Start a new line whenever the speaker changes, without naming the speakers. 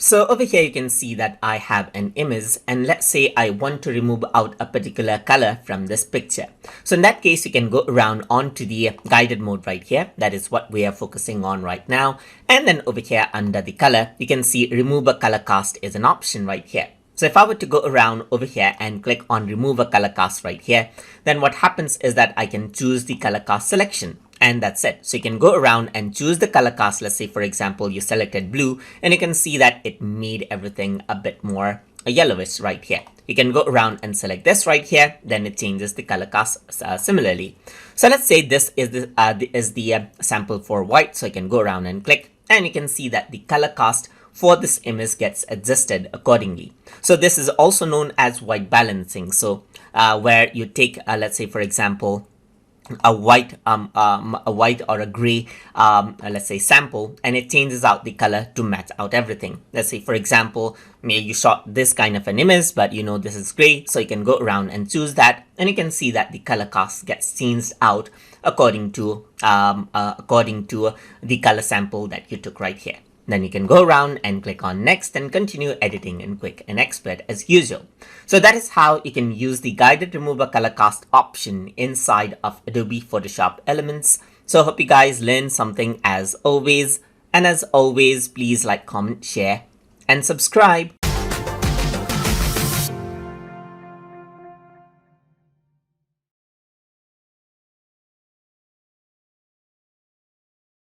So over here you can see that I have an image, and let's say I want to remove out a particular color from this picture. So in that case you can go around onto the guided mode right here. That is what we are focusing on right now. And then over here under the color you can see remove a color cast is an option right here. So if I were to go around over here and click on remove a color cast right here, then what happens is that I can choose the color cast selection. And that's it. So you can go around and choose the color cast. Let's say, for example, you selected blue, and you can see that it made everything a bit more yellowish right here. You can go around and select this right here, then it changes the color cast similarly. So let's say this is the sample for white. So you can go around and click, and you can see that the color cast for this image gets adjusted accordingly. So this is also known as white balancing. So where you take, let's say, for example, a white or a gray let's say sample, and it changes out the color to match out everything. Let's say, for example, maybe you shot this kind of an image, but you know this is gray, so you can go around and choose that, and you can see that the color cast gets changed out according to the color sample that you took right here. Then you can go around and click on next and continue editing in quick and expert as usual. So that is how you can use the guided remover color cast option inside of Adobe Photoshop Elements. So I hope you guys learned something as always. And as always, please like, comment, share, and subscribe.